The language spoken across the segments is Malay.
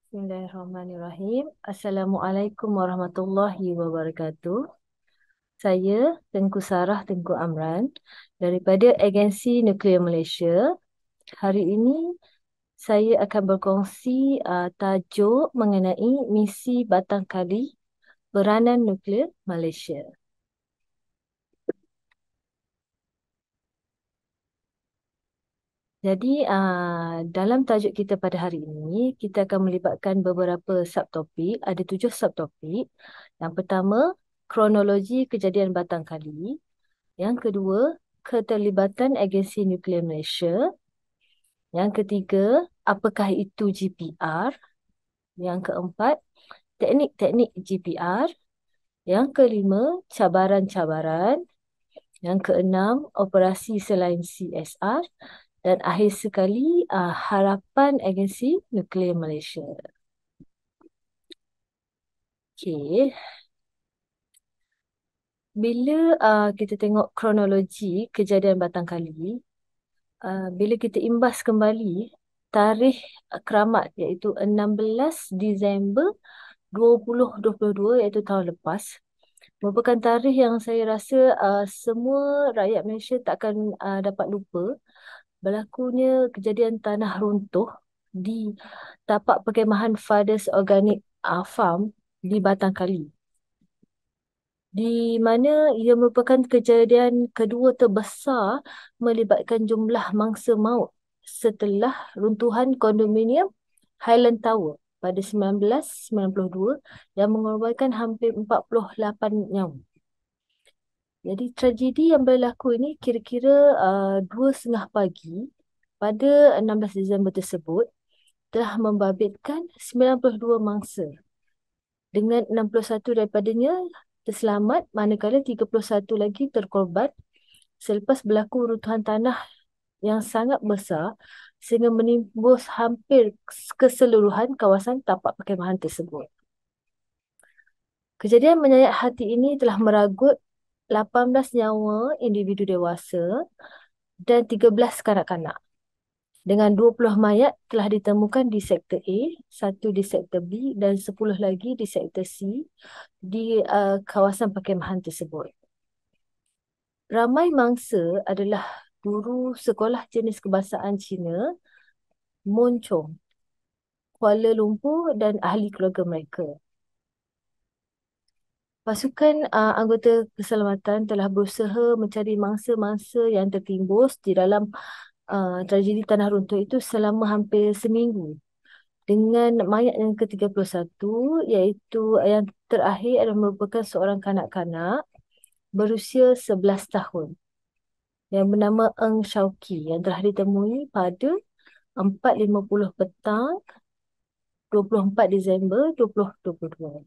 Bismillahirrahmanirrahim. Assalamualaikum warahmatullahi wabarakatuh. Saya Tengku Sarah Tengku Amran daripada Agensi Nuklear Malaysia. Hari ini saya akan berkongsi tajuk mengenai misi Batang Kali Peranan Nuklear Malaysia. Jadi, dalam tajuk kita pada hari ini, kita akan melibatkan beberapa subtopik. Ada 7 subtopik. Yang pertama, kronologi kejadian Batang Kali. Yang kedua, keterlibatan Agensi Nuklear Malaysia. Yang ketiga, apakah itu GPR? Yang keempat, teknik-teknik GPR. Yang kelima, cabaran-cabaran. Yang keenam, operasi selain CSR. Dan akhir sekali, harapan Agensi Nuklear Malaysia. Okey, bila kita tengok kronologi kejadian Batang Kali, bila kita imbas kembali tarikh keramat iaitu 16 Disember 2022 iaitu tahun lepas, merupakan tarikh yang saya rasa semua rakyat Malaysia takkan dapat lupa. Berlakunya kejadian tanah runtuh di tapak perkemahan Fathers Organic Farm di Batang Kali, di mana ia merupakan kejadian kedua terbesar melibatkan jumlah mangsa maut setelah runtuhan kondominium Highland Tower pada 1992 yang mengorbankan hampir 48 nyawa. Jadi tragedi yang berlaku ini kira-kira 2:30 pagi pada 16 Disember tersebut telah membabitkan 92 mangsa, dengan 61 daripadanya terselamat manakala 31 lagi terkorban selepas berlaku runtuhan tanah yang sangat besar sehingga menimbus hampir keseluruhan kawasan tapak perkhemahan tersebut. Kejadian menyayat hati ini telah meragut 18 nyawa individu dewasa dan 13 kanak-kanak, dengan 20 mayat telah ditemukan di sektor A, 1 di sektor B dan 10 lagi di sektor C di kawasan perkhemahan tersebut. Ramai mangsa adalah guru sekolah jenis kebangsaan Cina, Mun Chong, Kuala Lumpur dan ahli keluarga mereka. Pasukan anggota keselamatan telah berusaha mencari mangsa-mangsa yang tertimbus di dalam tragedi tanah runtuh itu selama hampir seminggu, dengan mayat yang ke-31 iaitu yang terakhir adalah merupakan seorang kanak-kanak berusia 11 tahun yang bernama Eng Shauki yang telah ditemui pada 4:50 petang 24 Disember 2022.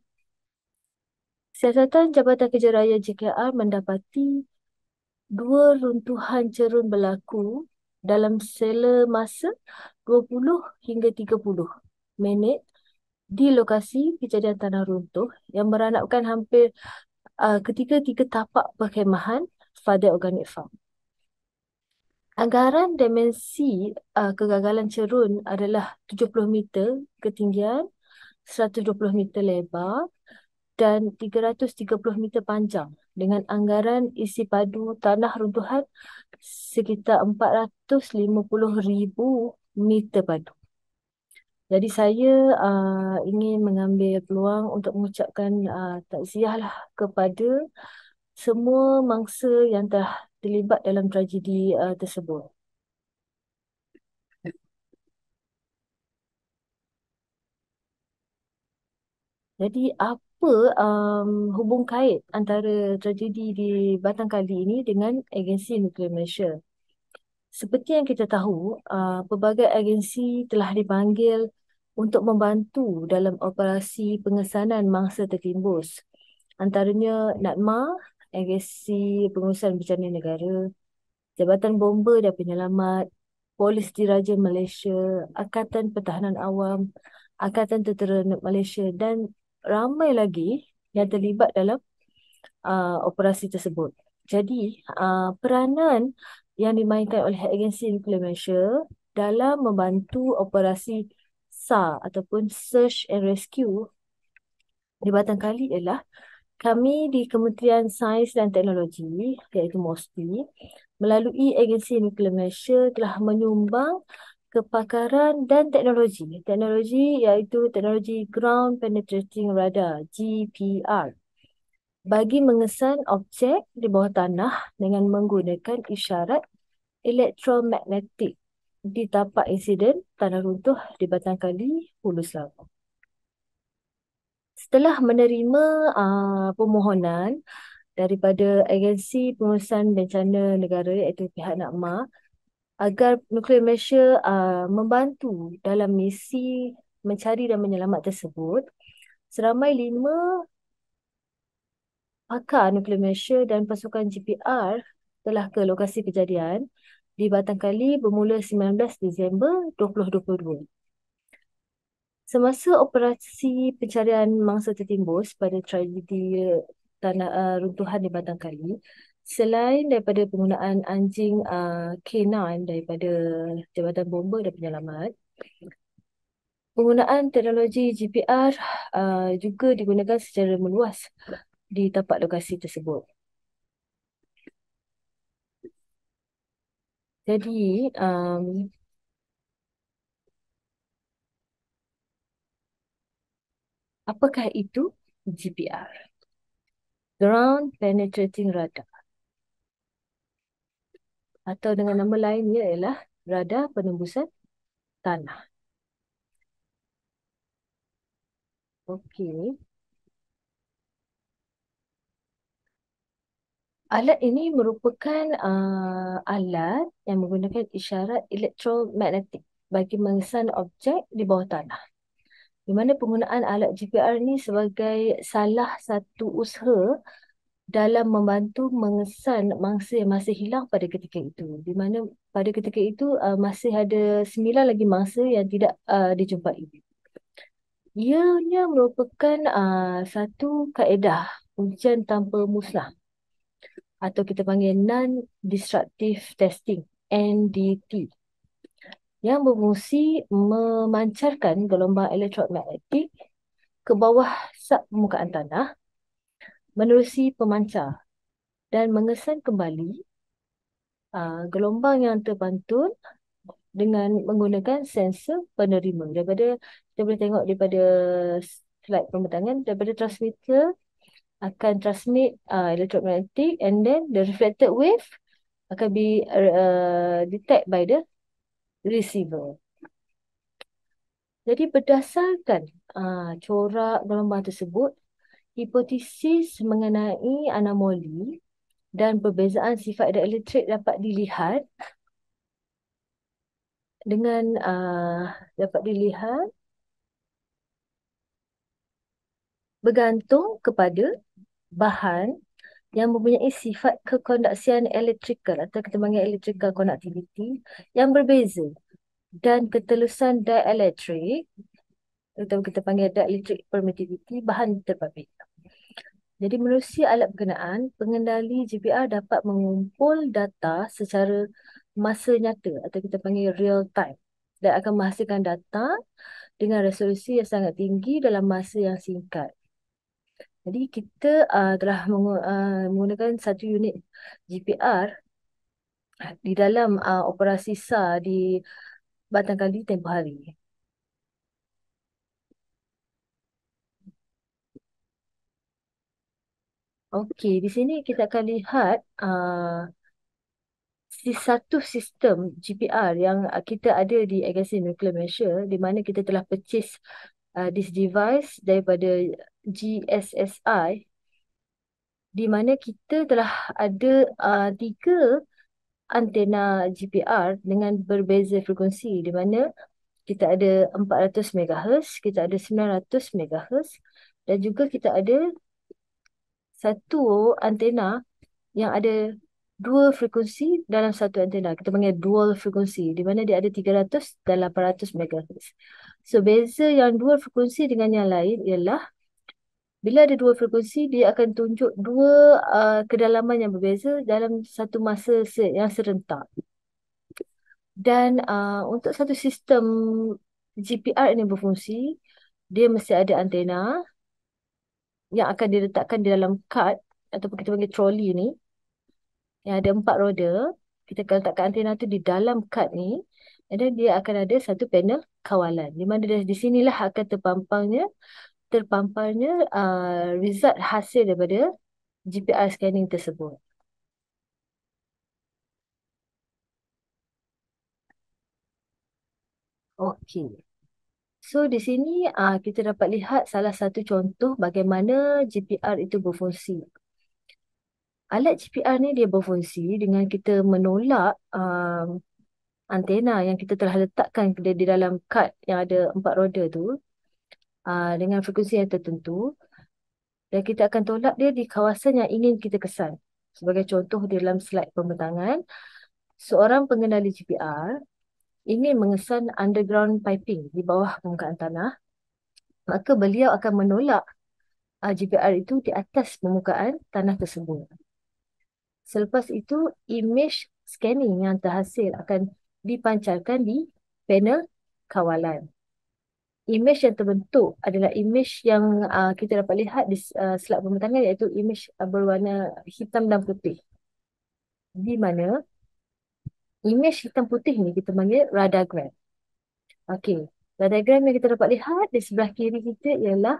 Siasatan Jabatan Kerja Raya JKR mendapati 2 runtuhan cerun berlaku dalam sela masa 20 hingga 30 minit di lokasi kejadian tanah runtuh yang meranapkan hampir ketiga-tiga tapak perkhemahan Father Organic Farm. Anggaran dimensi kegagalan cerun adalah 70 meter ketinggian, 120 meter lebar dan 330 meter panjang, dengan anggaran isi padu tanah runtuhan sekitar 450,000 meter padu. Jadi saya ingin mengambil peluang untuk mengucapkan takziah lah kepada semua mangsa yang telah terlibat dalam tragedi tersebut. Jadi apa hubung kait antara tragedi di Batang Kali ini dengan Agensi Nuklear Malaysia? Seperti yang kita tahu, pelbagai agensi telah dipanggil untuk membantu dalam operasi pengesanan mangsa tertimbus. Antaranya NADMA, Agensi Pengurusan Bencana Negara, Jabatan Bomba dan Penyelamat, Polis Diraja Malaysia, Angkatan Pertahanan Awam, Angkatan Tentera Malaysia dan ramai lagi yang terlibat dalam operasi tersebut. Jadi, peranan yang dimainkan oleh Agensi Nuklear Malaysia dalam membantu operasi SAR ataupun Search and Rescue di Batang Kali ialah kami di Kementerian Sains dan Teknologi iaitu MOSTI melalui agensi nuklear Malaysia telah menyumbang kepakaran dan teknologi. Teknologi iaitu teknologi Ground Penetrating Radar GPR bagi mengesan objek di bawah tanah dengan menggunakan isyarat elektromagnetik di tapak insiden tanah runtuh di Batang Kali, Hulu Selangor. Setelah menerima permohonan daripada Agensi Pengurusan Bencana Negara iaitu pihak NAKMA agar Nuklear Malaysia membantu dalam misi mencari dan menyelamat tersebut, seramai 5 pakar Nuklear Malaysia dan pasukan GPR telah ke lokasi kejadian di Batang Kali bermula 19 Disember 2022. Semasa operasi pencarian mangsa tertimbus pada tragedi runtuhan di Batang Kali, selain daripada penggunaan anjing K9 daripada Jabatan Bomba dan Penyelamat, penggunaan teknologi GPR juga digunakan secara meluas di tapak lokasi tersebut. Jadi, apakah itu GPR? Ground Penetrating Radar. Atau dengan nama lainnya ialah radar penembusan tanah. Okey. Alat ini merupakan alat yang menggunakan isyarat elektromagnetik bagi mengesan objek di bawah tanah. Di mana penggunaan alat GPR ini sebagai salah satu usaha dalam membantu mengesan mangsa yang masih hilang pada ketika itu. Di mana pada ketika itu masih ada 9 lagi mangsa yang tidak dijumpai. Ianya merupakan satu kaedah ujian tanpa musnah atau kita panggil Non-Destructive Testing, NDT, yang berfungsi memancarkan gelombang elektromagnetik ke bawah sak permukaan tanah menerusi pemancar dan mengesan kembali gelombang yang terpantun dengan menggunakan sensor penerima. Daripada kita boleh tengok daripada slide pembentangan, daripada transmitter akan transmit electromagnetic and then the reflected wave akan be detect by the receiver. Jadi berdasarkan corak gelombang tersebut, hipotesis mengenai anomali dan perbezaan sifat elektrik dapat dilihat dengan bergantung kepada bahan yang mempunyai sifat kekondaksian elektrikal atau kita panggil electrical conductivity yang berbeza dan ketelusan dielectric atau kita panggil dielectric permittivity bahan terbabit. Jadi menerusi alat berkenaan, pengendali GPR dapat mengumpul data secara masa nyata atau kita panggil real time dan akan menghasilkan data dengan resolusi yang sangat tinggi dalam masa yang singkat. Jadi kita telah menggunakan satu unit GPR di dalam operasi SAR di Batang Kali tempoh hari. Okey, di sini kita akan lihat satu sistem GPR yang kita ada di Agensi Nuklear Malaysia di mana kita telah purchase this device daripada GSSI di mana kita telah ada 3 antena GPR dengan berbeza frekuensi di mana kita ada 400 MHz, kita ada 900 MHz dan juga kita ada satu antena yang ada 2 frekuensi dalam satu antena. Kita panggil dual frekuensi di mana dia ada 300 dan 800 MHz. So beza yang dual frekuensi dengan yang lain ialah bila ada 2 frekuensi dia akan tunjuk 2 kedalaman yang berbeza dalam satu masa yang serentak. Dan untuk satu sistem GPR ini berfungsi, dia mesti ada antena yang akan diletakkan di dalam kad ataupun kita panggil troli ni yang ada 4 roda. Kita akan letakkan antena tu di dalam kad ni, and then dia akan ada satu panel kawalan di mana di sinilah akan terpamparnya result hasil daripada GPR scanning tersebut. Okey. So di sini kita dapat lihat salah satu contoh bagaimana GPR itu berfungsi. Alat GPR ni dia berfungsi dengan kita menolak antena yang kita telah letakkan di dalam kad yang ada 4 roda tu dengan frekuensi yang tertentu, dan kita akan tolak dia di kawasan yang ingin kita kesan. Sebagai contoh di dalam slide pembentangan, seorang pengendali GPR ingin mengesan underground piping di bawah permukaan tanah, maka beliau akan menolak GPR itu di atas permukaan tanah tersebut. Selepas itu, image scanning yang terhasil akan dipancarkan di panel kawalan. Image yang terbentuk adalah image yang kita dapat lihat di slide pembentangan, iaitu image berwarna hitam dan putih. Di mana image hitam putih ni kita panggil radagram. Okey, radagram yang kita dapat lihat di sebelah kiri kita ialah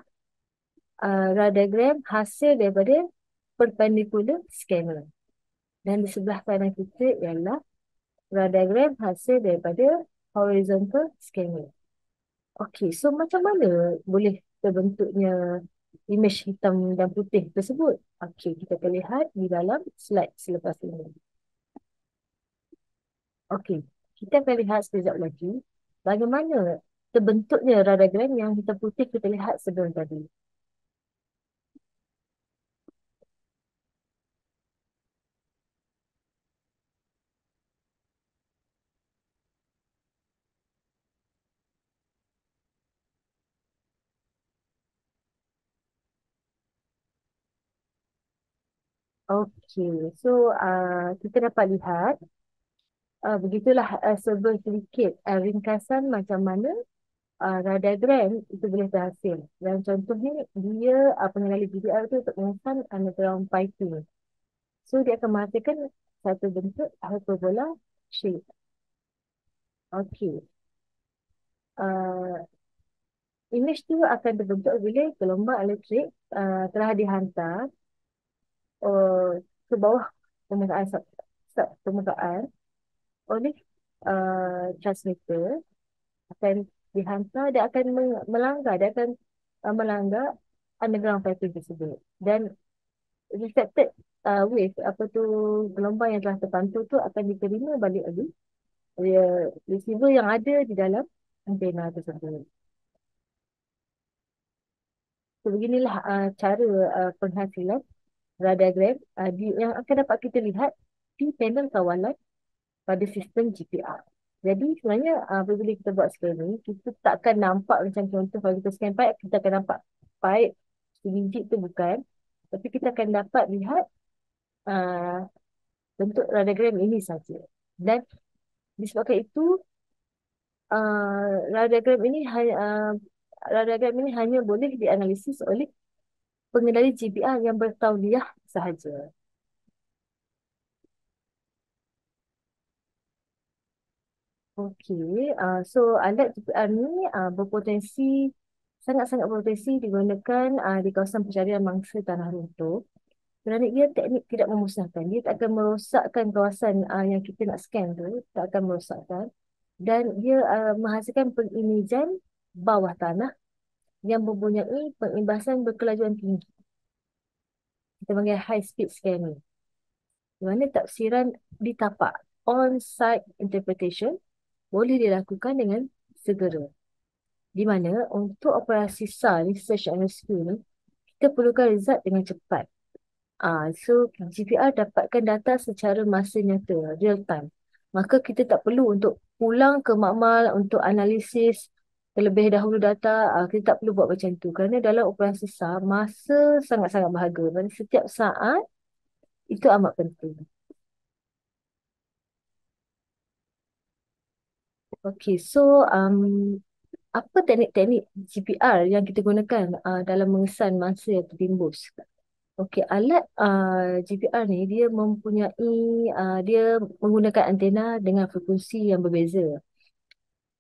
radagram hasil daripada perpendicular scanner. Dan di sebelah kanan kita ialah radagram hasil daripada horizontal scanner. Okey, so macam mana boleh terbentuknya image hitam dan putih tersebut? Okey, kita akan lihat di dalam slide selepas ini. Okey, kita akan lihat sekejap lagi bagaimana terbentuknya radagram yang hitam putih kita lihat sebelum tadi. Okey, so kita dapat lihat begitulah sedikit ringkasan macam mana radagram itu boleh berhasil. Dan contohnya dia pengenali GDR itu untuk mengesan underground piping. So dia akan menghasilkan satu bentuk hyperbola shape. Okey. Uh, Image tu akan terbentuk bila gelombang elektrik telah dihantar ke bawah permukaan permukaan oleh transmitter, akan dihantar, dia akan melanggar, dia akan melanggar underground piping tersebut, dan reflected wave, apa tu, gelombang yang telah terpantul tu akan diterima balik oleh receiver yang ada di dalam antena tersebut. So, beginilah cara penghasilan radagram yang akan dapat kita lihat di panel kawalan pada sistem GPR. Jadi sebenarnya apabila kita buat scanning, kita tak akan nampak macam contoh kalau kita scan pipe, kita akan nampak pipe sebiji tu bukan. Tapi kita akan dapat lihat uh, bentuk radagram ini saja. Dan disebabkan itu, radagram ini hanya boleh dianalisis oleh pengendali GPR yang bertauliah sahaja. Okey, so alat GPR ni berpotensi, sangat-sangat berpotensi digunakan di kawasan pencarian mangsa tanah runtuh. Kerana ia teknik tidak memusnahkan, dia tak akan merosakkan kawasan yang kita nak scan tu, tak akan merosakkan. Dan dia menghasilkan pengimajan bawah tanah yang mempunyai pengimbasan berkelajuan tinggi. Kita panggil high speed scanning. Di mana tafsiran di tapak, on-site interpretation, boleh dilakukan dengan segera. Di mana untuk operasi SAR ni, Search and Rescue ni, kita perlukan result dengan cepat. So GPR dapatkan data secara masa nyata, real time. Maka kita tak perlu untuk pulang ke makmal untuk analisis terlebih dahulu data. Kita tak perlu buat macam tu. Kerana dalam operasi SAR, masa sangat-sangat berharga. Dan setiap saat itu amat penting. Okay, so Apa teknik-teknik GPR yang kita gunakan dalam mengesan mangsa yang tertimbus? Okey, alat GPR ni dia mempunyai dia menggunakan antena dengan frekuensi yang berbeza.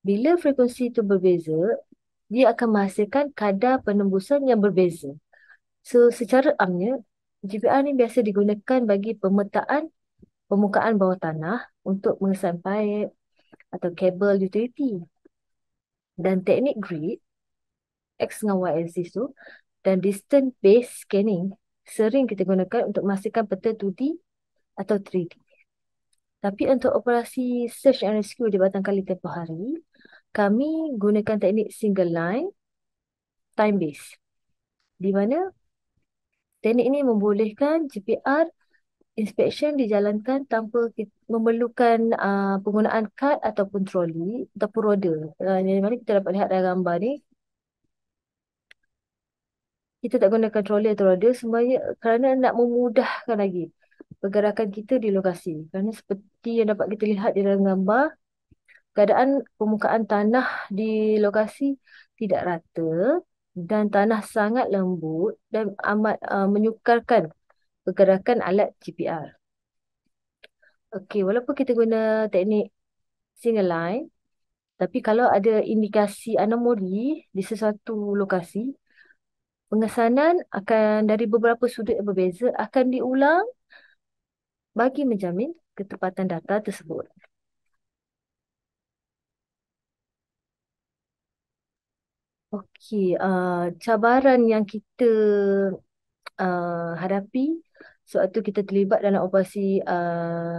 Bila frekuensi itu berbeza, dia akan menghasilkan kadar penembusan yang berbeza. So, secara amnya, GPR ni biasa digunakan bagi pemetaan permukaan bawah tanah untuk mengesan paip atau kabel utility. Dan teknik grid, X dengan Y axis tu, dan distance based scanning sering kita gunakan untuk memastikan peta 2D atau 3D. Tapi untuk operasi search and rescue di Batang Kali tempoh hari, kami gunakan teknik single line time base, di mana teknik ini membolehkan GPR inspection dijalankan tanpa memerlukan penggunaan kad ataupun troli ataupun roda. Yang mana kita dapat lihat dalam gambar ni, kita tak gunakan troli atau roda semuanya kerana nak memudahkan lagi pergerakan kita di lokasi. Kerana seperti yang dapat kita lihat di dalam gambar, keadaan permukaan tanah di lokasi tidak rata dan tanah sangat lembut dan amat menyukarkan pergerakan alat GPR. Okey, walaupun kita guna teknik single line, tapi kalau ada indikasi anomali di sesuatu lokasi, pengesanan akan dari beberapa sudut yang berbeza akan diulang bagi menjamin ketepatan data tersebut. Okey, cabaran yang kita hadapi sewaktu kita terlibat dalam operasi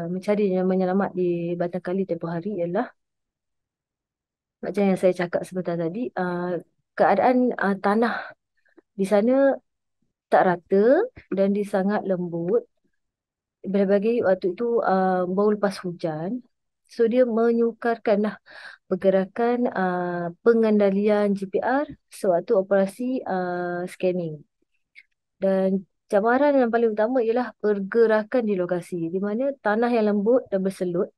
mencari dan menyelamat di Batang Kali tempoh hari ialah macam yang saya cakap sebentar tadi, keadaan tanah di sana tak rata dan dia sangat lembut. Bagi waktu itu baru lepas hujan. So dia menyukarkan lah pergerakan pengendalian GPR sewaktu operasi scanning. Dan cabaran yang paling utama ialah pergerakan di lokasi di mana tanah yang lembut dan berselut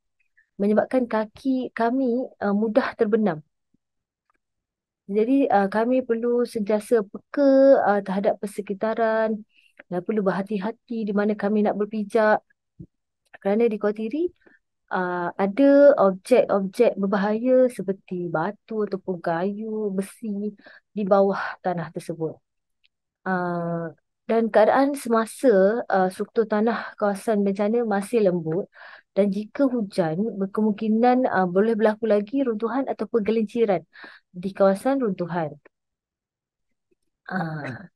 menyebabkan kaki kami mudah terbenam. Jadi kami perlu sentiasa peka terhadap persekitaran dan perlu berhati-hati di mana kami nak berpijak kerana dikhawatiri ada objek-objek berbahaya seperti batu ataupun kayu, besi di bawah tanah tersebut. Dan keadaan semasa struktur tanah kawasan bencana masih lembut dan jika hujan berkemungkinan boleh berlaku lagi runtuhan ataupun gelinciran di kawasan runtuhan. Ah,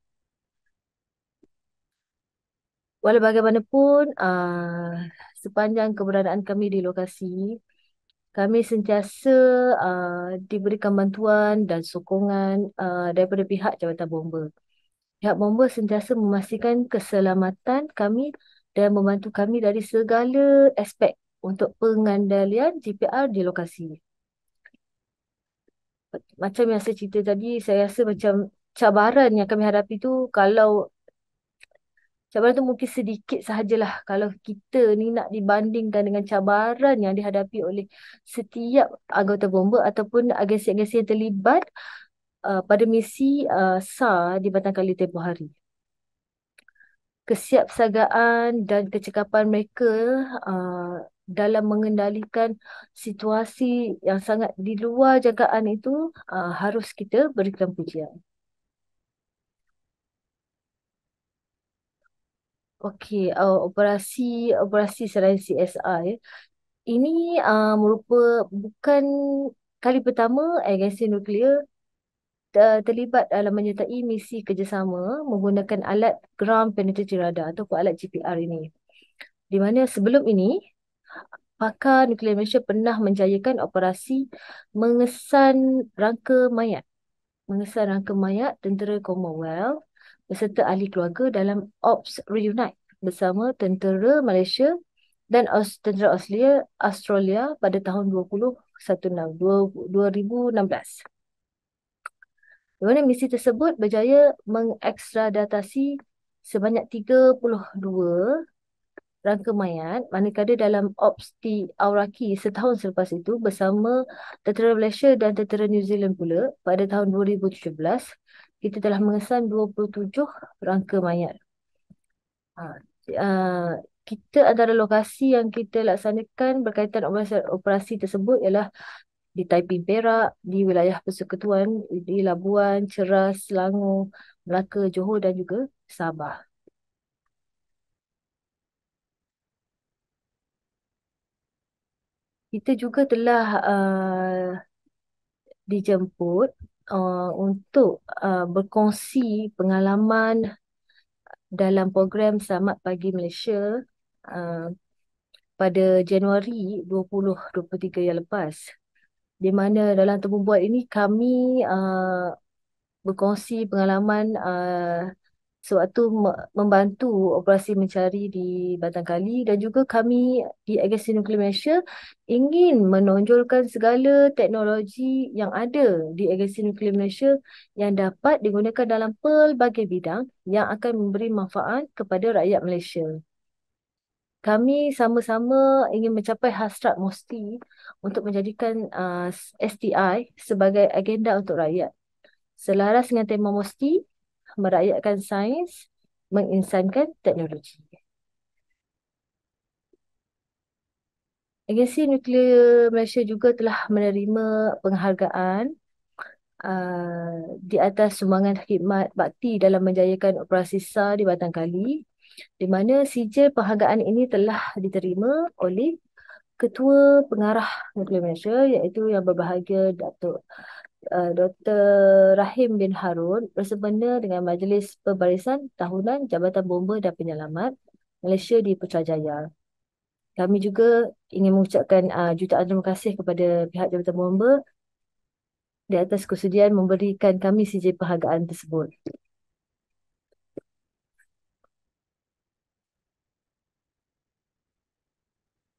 Walau bagaimanapun, sepanjang keberadaan kami di lokasi, kami sentiasa diberikan bantuan dan sokongan daripada pihak Jabatan Bomba. Pihak Bomba sentiasa memastikan keselamatan kami dan membantu kami dari segala aspek untuk pengandalian GPR di lokasi. Macam yang saya cerita tadi, saya rasa macam cabaran yang kami hadapi tu, kalau cabaran tu mungkin sedikit sahajalah kalau kita ni nak dibandingkan dengan cabaran yang dihadapi oleh setiap anggota bomba ataupun agensi-agensi yang terlibat pada misi SAR di Batang Kali tempoh hari. Kesiapsiagaan dan kecekapan mereka dalam mengendalikan situasi yang sangat di luar jangkaan itu harus kita berikan pujian. Okey, operasi operasi selain CSI ini bukan kali pertama agensi nuklear terlibat dalam menyertai misi kerjasama menggunakan alat ground penetrating radar ataupun alat GPR ini. Di mana sebelum ini pakar nuklear Malaysia pernah menjayakan operasi mengesan rangka mayat mengesan rangka mayat tentera Commonwealth beserta ahli keluarga dalam Ops Reunite bersama tentera Malaysia dan tentera Australia pada tahun 2016. Di mana misi tersebut berjaya mengekstraditasi sebanyak 32 rangka mayat, manakala dalam Ops di Auraki setahun selepas itu bersama Tentera Malaysia dan Tentera New Zealand pula pada tahun 2017, kita telah mengesan 27 rangka mayat. Ha, uh, kita antara lokasi yang kita laksanakan berkaitan operasi tersebut ialah di Taiping Perak, di wilayah Persekutuan, di Labuan, Cheras, Selangor, Melaka, Johor dan juga Sabah. Kita juga telah dijemput untuk berkongsi pengalaman dalam program Selamat Pagi Malaysia uh, pada Januari 2023 yang lepas. Di mana dalam temu buat ini kami berkongsi pengalaman sewaktu membantu operasi mencari di Batang Kali, dan juga kami di Agensi Nuklear Malaysia ingin menonjolkan segala teknologi yang ada di Agensi Nuklear Malaysia yang dapat digunakan dalam pelbagai bidang yang akan memberi manfaat kepada rakyat Malaysia. Kami sama-sama ingin mencapai hasrat MOSTI untuk menjadikan STI sebagai agenda untuk rakyat. Selaras dengan tema MOSTI, merakyatkan sains, menginsankan teknologi. Agensi Nuklear Malaysia juga telah menerima penghargaan di atas sumbangan khidmat bakti dalam menjayakan operasi SAR di Batang Kali, di mana sijil penghargaan ini telah diterima oleh Ketua Pengarah Nuklear Malaysia, iaitu Yang Berbahagia Dr. Rahim bin Harun, bersempena dengan Majlis Pembarisan Tahunan Jabatan Bomba dan Penyelamat Malaysia di Putrajaya. Kami juga ingin mengucapkan jutaan terima kasih kepada pihak Jabatan Bomba di atas kesediaan memberikan kami sijil penghargaan tersebut.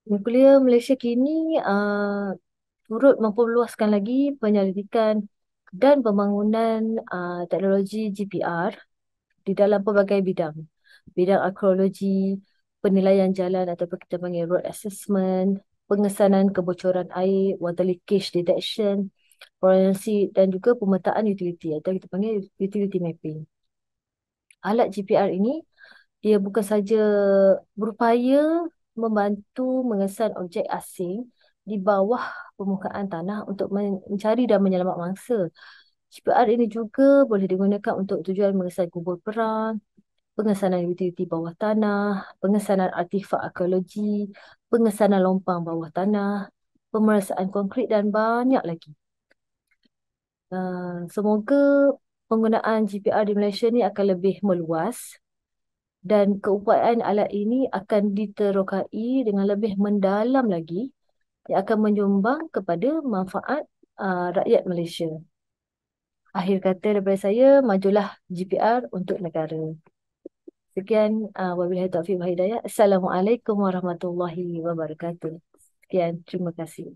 Nuklear Malaysia kini turut memperluaskan lagi penyelidikan dan pembangunan teknologi GPR di dalam pelbagai bidang. Bidang arkeologi, penilaian jalan ataupun kita panggil road assessment, pengesanan kebocoran air, water leakage detection, forensik dan juga pemetaan utility atau kita panggil utility mapping. Alat GPR ini ia bukan saja berupaya membantu mengesan objek asing di bawah permukaan tanah untuk mencari dan menyelamat mangsa. GPR ini juga boleh digunakan untuk tujuan mengesan kubur perang, pengesanan utiliti bawah tanah, pengesanan artifak arkeologi, pengesanan lompang bawah tanah, pemeriksaan konkrit dan banyak lagi. Semoga penggunaan GPR di Malaysia ni akan lebih meluas dan keupayaan alat ini akan diterokai dengan lebih mendalam lagi yang akan menyumbang kepada manfaat rakyat Malaysia. Akhir kata daripada saya, majulah GPR untuk negara. Sekian, wabillahi taufiq wal hidayah. Assalamualaikum warahmatullahi wabarakatuh. Sekian, terima kasih.